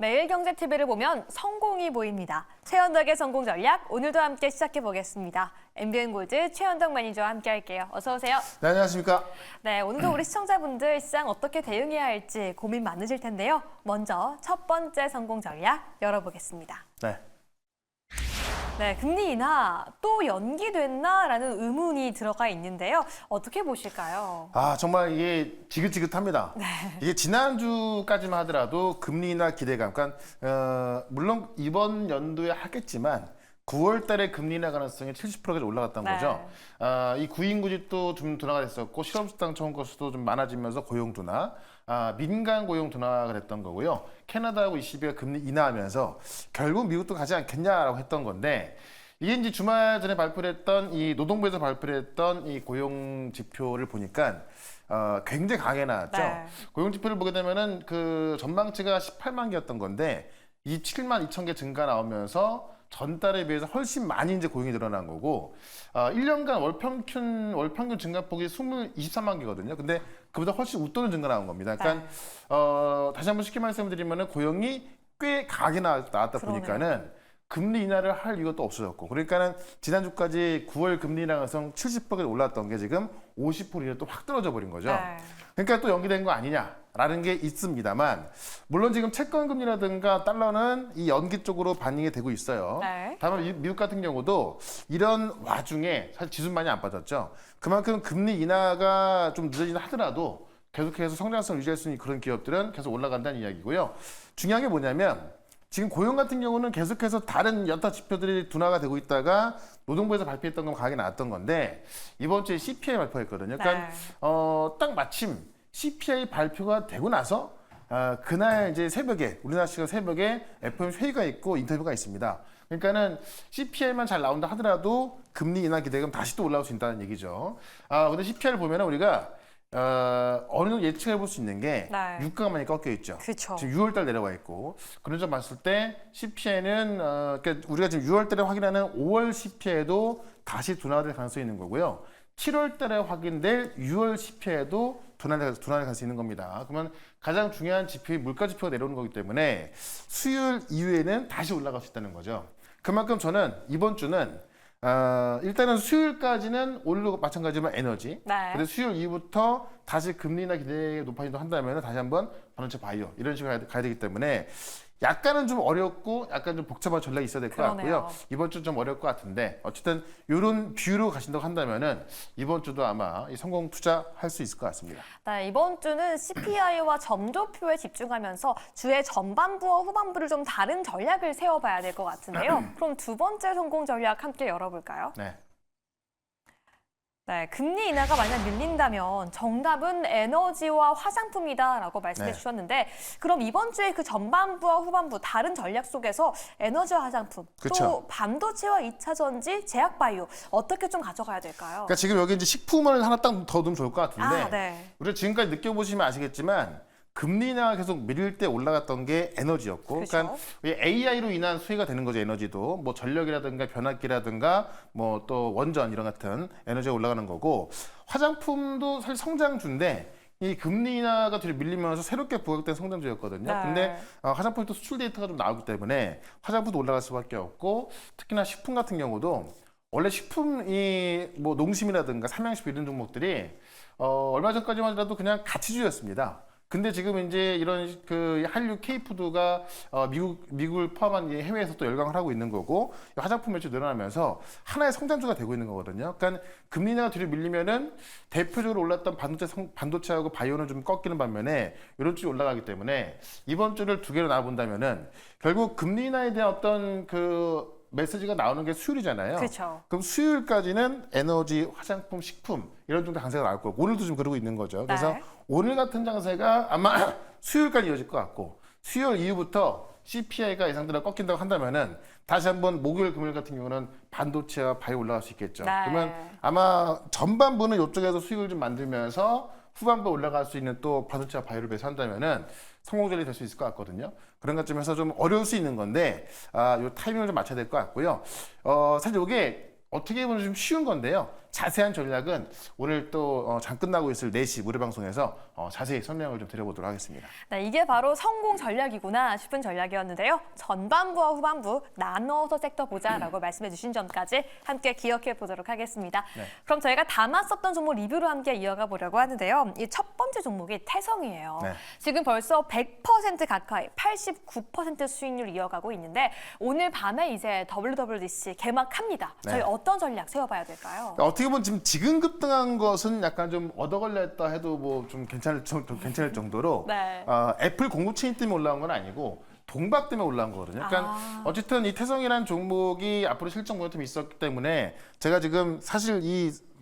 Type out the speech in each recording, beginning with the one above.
매일경제TV를 보면 성공이 보입니다. 최현덕의 성공 전략, 오늘도 함께 시작해 보겠습니다. MBN골드 최현덕 매니저와 함께 할게요. 어서 오세요. 네, 안녕하십니까. 네, 오늘도 우리 시청자분들 시장 어떻게 대응해야 할지 고민 많으실 텐데요. 먼저 첫 번째 성공 전략 열어보겠습니다. 네. 네, 금리 인하 또 연기됐나라는 의문이 들어가 있는데요. 어떻게 보실까요? 정말 이게 지긋지긋합니다. 네. 이게 지난주까지만 하더라도 금리 인하 기대감, 그러니까 물론 이번 연도에 하겠지만 9월 달에 금리 인하 가능성이 70%까지 올라갔던 네. 거죠. 이 구인 구직도 좀 둔화가 됐었고 실업수당 청구 건수도 좀 많아지면서 고용 둔화, 민간 고용 둔화가 됐던 거고요. 캐나다하고 ECB가 금리 인하하면서 결국 미국도 가지 않겠냐라고 했던 건데 이게 이제 주말 전에 발표했던 이 노동부에서 발표했던 이 고용 지표를 보니까 굉장히 강하게 나왔죠. 네. 고용 지표를 보게 되면은 그 전망치가 18만 개였던 건데 이 7만 2천 개 증가 나오면서 전달에 비해서 훨씬 많이 이제 고용이 늘어난 거고 1년간 월평균 증가폭이 23만 개거든요. 근데 그보다 훨씬 웃도는 증가 나온 겁니다. 그러니까 다시 한번 쉽게 말씀드리면은 고용이 꽤 강하게 나왔다 보니까는 금리 인하를 할 이유가 또 없어졌고 그러니까는 지난주까지 9월 금리 인하 가능성 70%까지 올랐던 게 지금 50% 이내 또 확 떨어져 버린 거죠. 네. 그러니까 또 연기된 거 아니냐라는 게 있습니다만 물론 지금 채권 금리라든가 달러는 이 연기 쪽으로 반영이 되고 있어요. 네. 다만 미국 같은 경우도 이런 와중에 사실 지수는 많이 안 빠졌죠. 그만큼 금리 인하가 좀 늦어지긴 하더라도 계속해서 성장성을 유지할 수 있는 그런 기업들은 계속 올라간다는 이야기고요. 중요한 게 뭐냐면 지금 고용 같은 경우는 계속해서 다른 여타 지표들이 둔화가 되고 있다가 노동부에서 발표했던 건 강하게 나왔던 건데 이번 주에 CPI 발표했거든요. 그러니까 딱 마침 CPI 발표가 되고 나서 그날 이제 새벽에 우리나라 시간 새벽에 FOMC 회의가 있고 인터뷰가 있습니다. 그러니까는 CPI만 잘 나온다 하더라도 금리 인하 기대감 다시 또 올라올 수 있다는 얘기죠. 근데 CPI를 보면은 우리가 어느 정도 예측해 볼 수 있는 게 네. 유가가 많이 꺾여 있죠. 그쵸. 지금 6월 달 내려와 있고 그런 점 봤을 때 CPI는 그러니까 우리가 지금 6월 달에 확인하는 5월 CPI에도 다시 둔화될 가능성이 있는 거고요. 7월 달에 확인될 6월 CPI에도 둔화를 갈 수 있는 겁니다. 그러면 가장 중요한 지표의 물가 지표가 내려오는 거기 때문에 수요일 이후에는 다시 올라갈 수 있다는 거죠. 그만큼 저는 이번 주는 일단은 수요일까지는 오늘도 마찬가지지만 에너지. 네. 근데 수요일 이후부터 다시 금리나 기대가 높아진다 한다면 다시 한번 반도체 바이오 이런 식으로 가야 되기 때문에 약간은 좀 어렵고 약간 좀 복잡한 전략이 있어야 될 것 같고요. 이번 주 좀 어려울 것 같은데 어쨌든 이런 뷰로 가신다고 한다면은 이번 주도 아마 이 성공 투자할 수 있을 것 같습니다. 네, 이번 주는 CPI와 점도표에 집중하면서 주의 전반부와 후반부를 좀 다른 전략을 세워봐야 될 것 같은데요. 그럼 두 번째 성공 전략 함께 열어볼까요? 네. 네, 금리 인하가 만약 밀린다면 정답은 에너지와 화장품이다라고 말씀해 네. 주셨는데 그럼 이번 주에 그 전반부와 후반부 다른 전략 속에서 에너지와 화장품 그쵸. 또 반도체와 2차 전지, 제약 바이오 어떻게 좀 가져가야 될까요? 그러니까 지금 여기 이제 식품을 하나 딱 더 넣으면 좋을 것 같은데 네. 우리가 지금까지 느껴보시면 아시겠지만 금리나 계속 밀릴 때 올라갔던 게 에너지였고, 그렇죠. 그러니까 AI로 인한 수혜가 되는 거죠. 에너지도 뭐 전력이라든가 변압기라든가 뭐 또 원전 이런 같은 에너지가 올라가는 거고, 화장품도 사실 성장주인데 이 금리 인하가 뒤로 밀리면서 새롭게 부각된 성장주였거든요. 네. 근데 화장품이 또 수출 데이터가 좀 나오기 때문에 화장품도 올라갈 수밖에 없고, 특히나 식품 같은 경우도 원래 식품이 뭐 농심이라든가 삼양식품 이런 종목들이 얼마 전까지만 하더라도 그냥 가치주였습니다. 근데 지금 이제 이런 그 한류 K푸드가 미국을 포함한 해외에서 또 열광을 하고 있는 거고, 화장품 매출 늘어나면서 하나의 성장주가 되고 있는 거거든요. 그러니까 금리 인하가 뒤로 밀리면은 대표적으로 올랐던 반도체하고 바이오는 좀 꺾이는 반면에 이런 쪽이 올라가기 때문에 이번 주를 두 개로 나눠본다면은 결국 금리 인하에 대한 어떤 그 메시지가 나오는 게 수요일이잖아요. 그렇죠. 그럼 수요일까지는 에너지, 화장품, 식품 이런 정도 강세가 나올 거고, 오늘도 좀 그러고 있는 거죠. 그래서 네. 오늘 같은 장세가 아마 수요일까지 이어질 것 같고, 수요일 이후부터 CPI가 예상대로 꺾인다고 한다면은 다시 한번 목요일, 금요일 같은 경우는 반도체와 바이오 올라갈 수 있겠죠. 네. 그러면 아마 전반부는 이쪽에서 수익을 좀 만들면서 후반부 올라갈 수 있는 또 반도체와 바이오를 배수한다면은 성공전이 될 수 있을 것 같거든요. 그런 것점에서 좀 어려울 수 있는 건데, 요 타이밍을 좀 맞춰야 될 것 같고요. 사실 이게 어떻게 보면 좀 쉬운 건데요. 자세한 전략은 오늘 또 장 끝나고 있을 4시 무료 방송에서 자세히 설명을 좀 드려보도록 하겠습니다. 네, 이게 바로 성공 전략이구나 싶은 전략이었는데요. 전반부와 후반부 나눠서 섹터 보자라고 말씀해 주신 점까지 함께 기억해 보도록 하겠습니다. 네. 그럼 저희가 담았었던 종목 리뷰로 함께 이어가 보려고 하는데요. 이 첫 번째 종목이 태성이에요. 네. 지금 벌써 100% 가까이 89% 수익률 이어가고 있는데 오늘 밤에 이제 WWDC 개막합니다. 저희 네. 어떤 전략 세워봐야 될까요? 어떻게 보면 지금 급등한 것은 약간 좀 얻어 걸렸다 해도 뭐 좀 괜찮을 정도로 네. 애플 공급체인 때문에 올라온 건 아니고 동박 때문에 올라온 거거든요. 그러니까 어쨌든 이 태성이라는 종목이 앞으로 실적 모멘텀이 있었기 때문에 제가 지금 사실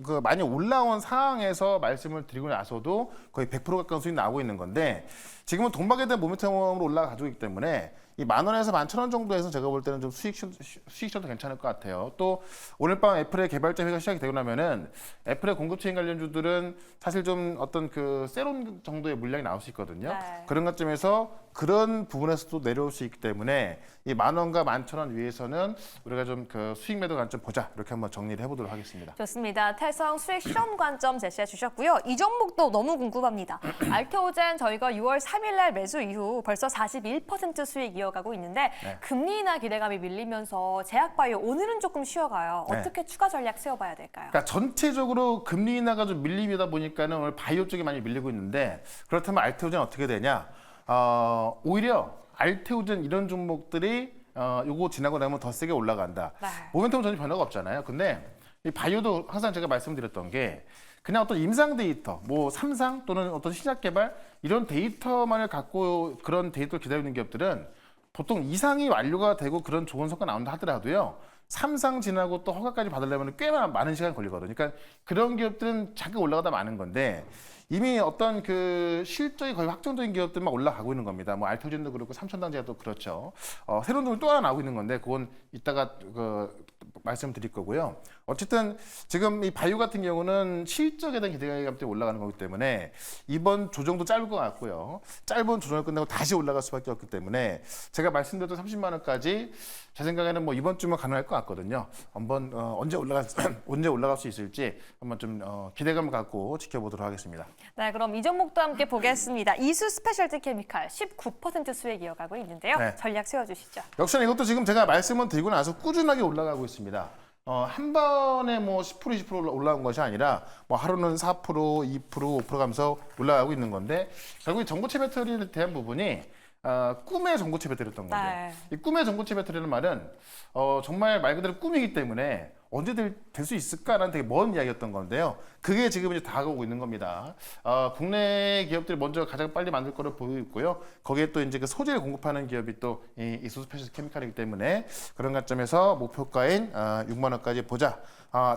그 많이 올라온 상황에서 말씀을 드리고 나서도 거의 100% 가까운 수익 나오고 있는 건데 지금은 동박에 대한 모멘텀으로 올라가지고 있기 때문에 이 10,000원에서 11,000원 정도에서 제가 볼 때는 좀 수익셔도 괜찮을 것 같아요. 또 오늘 밤 애플의 개발자 회의가 시작이 되고 나면은 애플의 공급체인 관련주들은 사실 좀 어떤 그 세론 정도의 물량이 나올 수 있거든요. 네. 그런 것점에서 그런 부분에서도 내려올 수 있기 때문에 이 10,000원과 11,000원 위에서는 우리가 좀 그 수익 매도 관점 보자 이렇게 한번 정리를 해보도록 하겠습니다. 좋습니다. 태성 수익 실현 관점 제시해 주셨고요. 이 종목도 너무 궁금합니다. 알테오젠 저희가 6월 3일 날 매수 이후 벌써 41% 수익 이어가고 있는데 네. 금리 인하 기대감이 밀리면서 제약바이오 오늘은 조금 쉬어가요. 네. 어떻게 추가 전략 세워봐야 될까요? 그러니까 전체적으로 금리 인하가 좀 밀림이다 보니까는 오늘 바이오 쪽이 많이 밀리고 있는데 그렇다면 알테오젠 어떻게 되냐? 오히려 알테오젠 이런 종목들이 요거 지나고 나면 더 세게 올라간다. 네. 모멘텀은 전혀 변화가 없잖아요. 근데 이 바이오도 항상 제가 말씀드렸던 게 그냥 어떤 임상 데이터, 뭐 삼상 또는 어떤 시작 개발 이런 데이터만을 갖고 그런 데이터를 기다리는 기업들은 보통 이상이 완료가 되고 그런 좋은 성과 나온다 하더라도요. 3상 지나고 또 허가까지 받으려면 꽤 많은 시간 걸리거든요. 그러니까 그런 기업들은 잠깐 올라가다 마는 건데 이미 어떤 그 실적이 거의 확정적인 기업들만 올라가고 있는 겁니다. 뭐 알토젠도 그렇고 삼천당제도 그렇죠. 새로운 종이 또 하나 나오고 있는 건데 그건 이따가 말씀드릴 거고요. 어쨌든 지금 이 바이오 같은 경우는 실적에 대한 기대감 때문에 올라가는 거기 때문에 이번 조정도 짧을 것 같고요. 짧은 조정을 끝나고 다시 올라갈 수밖에 없기 때문에 제가 말씀드렸던 30만 원까지 제 생각에는 뭐 이번 주면 가능할 것 같거든요. 한번 언제 올라갈 수 있을지 한번 좀 기대감을 갖고 지켜보도록 하겠습니다. 네, 그럼 이 종목도 함께 보겠습니다. 이수 스페셜티 케미칼 19% 수익 이어가고 있는데요. 네. 전략 세워주시죠. 역시나 이것도 지금 제가 말씀을 드리고 나서 꾸준하게 올라가고 있습니다. 한 번에 뭐 10% 20% 올라온 것이 아니라 뭐 하루는 4%, 2%, 5% 가면서 올라가고 있는 건데 결국 이 전고체 배터리에 대한 부분이 꿈의 전고체 배터리였던 거죠. 네. 이 꿈의 전고체 배터리라는 말은 정말 말 그대로 꿈이기 때문에 언제 될 수 있을까라는 되게 먼 이야기였던 건데요. 그게 지금 이제 다가오고 있는 겁니다. 국내 기업들이 먼저 가장 빨리 만들 거로 보이고 있고요. 거기에 또 이제 그 소재를 공급하는 기업이 또 이 이수 스페셜 케미칼이기 때문에 그런 관점에서 목표가인 6만 원까지 보자.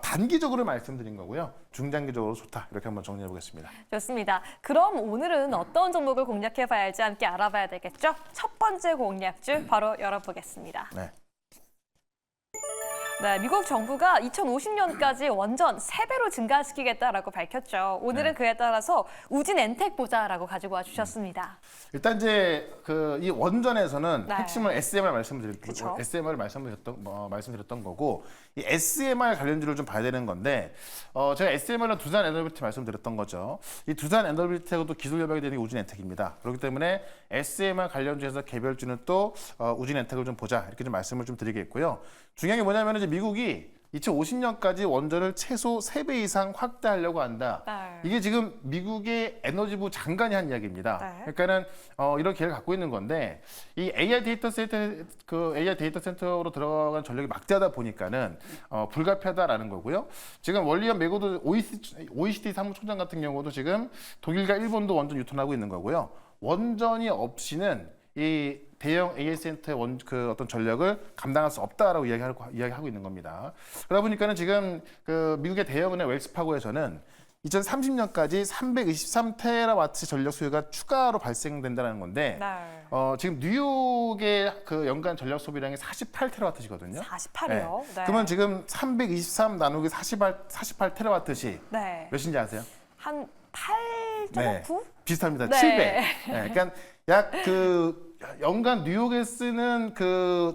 단기적으로 말씀드린 거고요. 중장기적으로 좋다. 이렇게 한번 정리해 보겠습니다. 좋습니다. 그럼 오늘은 어떤 종목을 공략해봐야 할지 함께 알아봐야 되겠죠? 첫 번째 공략주 바로 열어보겠습니다. 네. 네, 미국 정부가 2050년까지 원전 3배로 증가시키겠다라고 밝혔죠. 오늘은 그에 따라서 우진 엔텍 보자라고 가지고 와주셨습니다. 일단 이제 이 원전에서는 네. 핵심은 SMR 그쵸. SMR을 말씀드렸던 거고 이 SMR 관련주를 좀 봐야 되는 건데 제가 SMR은 두산 에너빌리티 말씀드렸던 거죠. 이 두산 에너빌리티하고도 기술 협약이 되는 게 우진 엔텍입니다. 그렇기 때문에 SMR 관련주에서 개별주는 또 우진 엔텍을 좀 보자 이렇게 좀 말씀을 좀 드리겠고요. 중요한 게 뭐냐면 이제 미국이 2050년까지 원전을 최소 3배 이상 확대하려고 한다. 네. 이게 지금 미국의 에너지부 장관이 한 이야기입니다. 네. 그러니까는 이런 계획을 갖고 있는 건데 이 AI 데이터 센터로 들어간 전력이 막대하다 보니까는 불가피하다라는 거고요. 지금 월리언 메고도 OECD 사무총장 같은 경우도 지금 독일과 일본도 원전 유턴하고 있는 거고요. 원전이 없이는 이 대형 AI 센터의 어떤 전력을 감당할 수 없다라고 이야기하고 있는 겁니다. 그러다 보니까는 지금 미국의 대형은행 웰스파고에서는 2030년까지 323테라와트 전력 수요가 추가로 발생된다는 건데 네. 지금 뉴욕의 연간 전력 소비량이 48테라와트시거든요. 48이요? 네. 그러면 지금 323 나누기 48테라와트시 네. 몇인지 아세요? 한 8.9? 비슷합니다. 네. 7배. 네, 그러니까 약 연간 뉴욕에 쓰는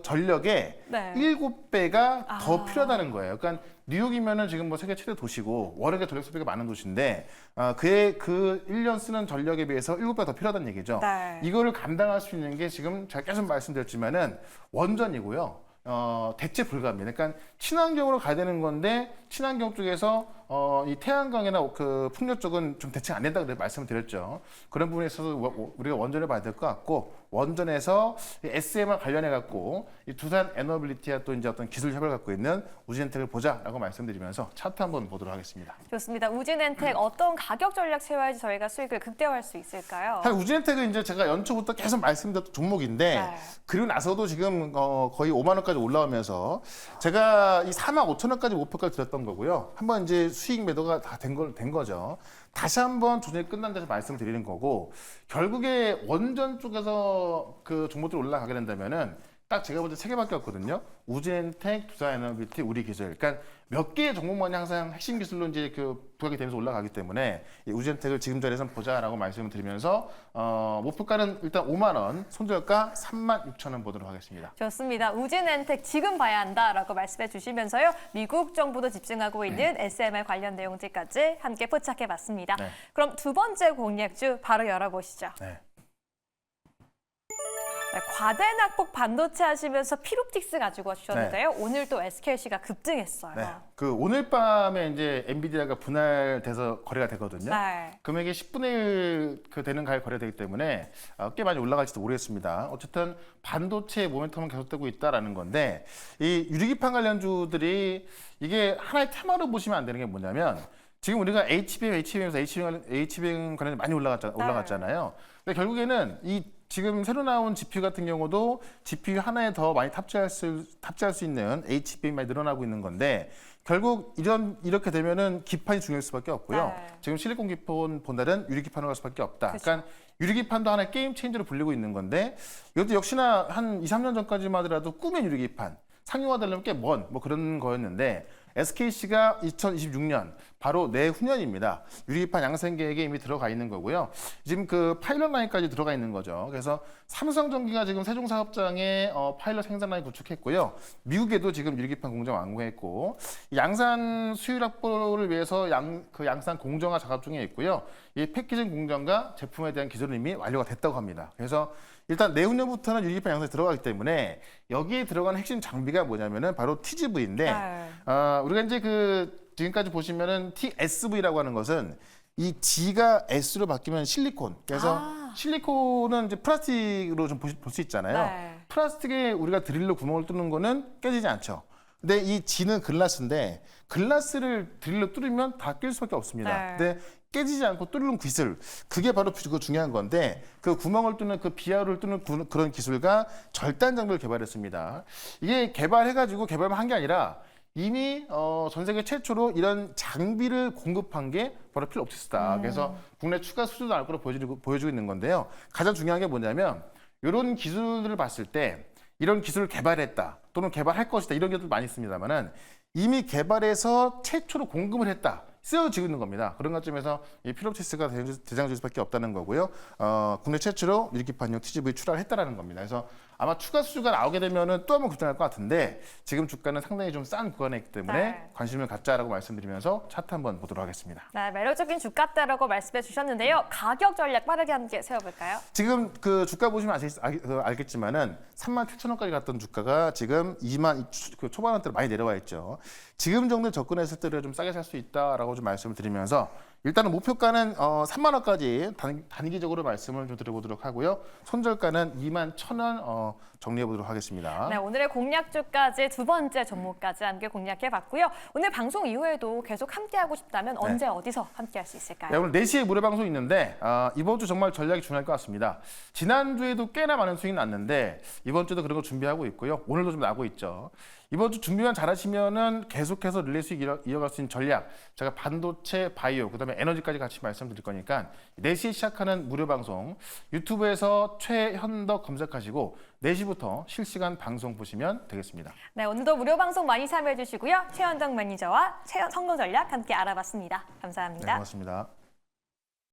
전력의 네. 7배가 더 아. 필요하다는 거예요. 그러니까 뉴욕이면은 지금 뭐 세계 최대 도시고 워낙에 전력 소비가 많은 도시인데 그의 그 1년 쓰는 전력에 비해서 7배 더 필요하다는 얘기죠. 네. 이거를 감당할 수 있는 게 지금 제가 계속 말씀드렸지만은 원전이고요. 대체 불가합니다. 그러니까 친환경으로 가야 되는 건데 친환경 쪽에서 이 태양광이나 그 풍력 쪽은 좀 대체가 안 된다 그래 말씀을 드렸죠. 그런 부분에 있어서 우리가 원전을 봐야 될 것 같고 원전에서 SMR 관련해 갖고 이 두산 에너빌리티와 또 이제 어떤 기술 협업을 갖고 있는 우진엔텍을 보자라고 말씀드리면서 차트 한번 보도록 하겠습니다. 좋습니다. 우진엔텍 어떤 가격 전략 세워야지 저희가 수익을 극대화할 수 있을까요? 사실 우진엔텍은 이제 제가 연초부터 계속 말씀드렸던 종목인데 네. 그리고 나서도 지금 거의 5만 원까지 올라오면서 제가 이 4만 5천 원까지 목표까지 드렸던 거고요. 한번 이제 수익 매도가 다 된 거죠. 다시 한번 조정이 끝난 데서 말씀을 드리는 거고 결국에 원전 쪽에서 그 종목들이 올라가게 된다면은 딱 제가 볼 때 3개밖에 없거든요. 우진엔텍, 두산에너빌리티, 우리기술. 그러니까 몇 개의 종목만이 항상 핵심 기술로 이제 그 부각이 되면서 올라가기 때문에 이 우진엔텍을 지금 자리에서는 보자라고 말씀을 드리면서 목표가는 일단 5만 원, 손절가 3만 6천 원 보도록 하겠습니다. 좋습니다. 우진엔텍 지금 봐야 한다라고 말씀해 주시면서요. 미국 정부도 집중하고 있는 SMR 관련 내용들까지 함께 포착해봤습니다. 네. 그럼 두 번째 공략주 바로 열어보시죠. 네. 네, 과대낙폭 반도체 하시면서 피롭틱스 가지고 와주셨는데요. 오늘 또 SKC가 급등했어요. 네. 그 오늘 밤에 이제 엔비디아가 분할돼서 거래가 되거든요. 네. 금액이 10분의 1 그 되는 가에 거래되기 때문에 꽤 많이 올라갈지도 모르겠습니다. 어쨌든 반도체 모멘텀은 계속되고 있다라는 건데 이 유리기판 관련주들이 이게 하나의 테마로 보시면 안 되는 게 뭐냐면 지금 우리가 HBM에서 HBM 관련이 많이 올라갔잖아요. 근데 결국에는 이 지금 새로 나온 GPU 같은 경우도 GPU 하나에 더 많이 탑재할 수 있는 HBM이 많이 늘어나고 있는 건데 결국 이렇게 되면은 기판이 중요할 수밖에 없고요. 네. 지금 실리콘 기판보다는 유리 기판으로 갈 수밖에 없다. 그쵸. 그러니까 유리 기판도 하나의 게임 체인저로 불리고 있는 건데 이것도 역시나 한 2, 3년 전까지만 하더라도 꿈의 유리 기판 상용화되려면 꽤 먼 뭐 그런 거였는데 SKC가 2026년 바로 내후년입니다. 유리기판 양산 계획에 이미 들어가 있는 거고요. 지금 그 파일럿 라인까지 들어가 있는 거죠. 그래서 삼성전기가 지금 세종 사업장에 파일럿 생산 라인 구축했고요. 미국에도 지금 유리기판 공장 완공했고 양산 수율 확보를 위해서 양산 공정화 작업 중에 있고요. 이 패키징 공정과 제품에 대한 기술은 이미 완료가 됐다고 합니다. 그래서 일단 내후년부터는 유리기판 양산에 들어가기 때문에 여기에 들어가는 핵심 장비가 뭐냐면은 바로 TGV인데 네. 우리가 이제 지금까지 보시면은 TSV라고 하는 것은 이 G가 S로 바뀌면 실리콘. 그래서 실리콘은 이제 플라스틱으로 좀 볼 수 있잖아요. 네. 플라스틱에 우리가 드릴로 구멍을 뚫는 거는 깨지지 않죠. 근데 이 G는 글라스인데 글라스를 드릴로 뚫으면 다 낄 수밖에 없습니다. 네. 근데 깨지지 않고 뚫는 기술, 그게 바로 그 중요한 건데 그 구멍을 뚫는 그 비하를 뚫는 그런 기술과 절단 장비를 개발했습니다. 이게 개발해가지고 개발만 한 게 아니라 이미 전 세계 최초로 이런 장비를 공급한 게 바로 필옵틱스다. 그래서 국내 추가 수주도 나올 거로 보여주고 있는 건데요. 가장 중요한 게 뭐냐면 이런 기술들을 봤을 때 이런 기술을 개발했다 또는 개발할 것이다 이런 것도 많이 있습니다만은 이미 개발해서 최초로 공급을 했다. 쓰여지고 있는 겁니다. 그런 관점에서 이 필옵틱스가 대장줄 수밖에 없다는 거고요. 국내 최초로 유리기판용 TGV 출하를 했다라는 겁니다. 그래서 아마 추가 수주가 나오게 되면은 또 한 번 급등할 것 같은데 지금 주가는 상당히 좀 싼 구간에 있기 때문에 네. 관심을 갖자라고 말씀드리면서 차트 한번 보도록 하겠습니다. 네, 매력적인 주가대라고 말씀해 주셨는데요. 가격 전략 빠르게 함께 세워볼까요? 지금 그 주가 보시면 알겠지만은 37,000원까지 갔던 주가가 지금 2만 그 초반원대로 많이 내려와 있죠. 지금 정도 접근했을 때를 좀 싸게 살 수 있다라고 좀 말씀을 드리면서 일단은 목표가는 3만 원까지 단기적으로 말씀을 좀 드려보도록 하고요. 손절가는 2만 1,000원 정리해 보도록 하겠습니다. 네, 오늘의 공략주까지 두 번째 종목까지 함께 공략해봤고요. 오늘 방송 이후에도 계속 함께하고 싶다면 언제 어디서 함께할 수 있을까요? 네, 오늘 4시에 무료 방송 있는데 이번 주 정말 전략이 중요할 것 같습니다. 지난주에도 꽤나 많은 수익이 났는데 이번 주도 그런 거 준비하고 있고요. 오늘도 좀 나고 있죠. 이번 주 준비만 잘하시면은 계속해서 릴레이 수익 이어갈 수 있는 전략 제가 반도체, 바이오, 그다음에 에너지까지 같이 말씀드릴 거니까 4시에 시작하는 무료 방송 유튜브에서 최현덕 검색하시고 4시부터 실시간 방송 보시면 되겠습니다. 네, 오늘도 무료 방송 많이 참여해 주시고요. 최현정 매니저와 성공 전략 함께 알아봤습니다. 감사합니다. 네, 고맙습니다.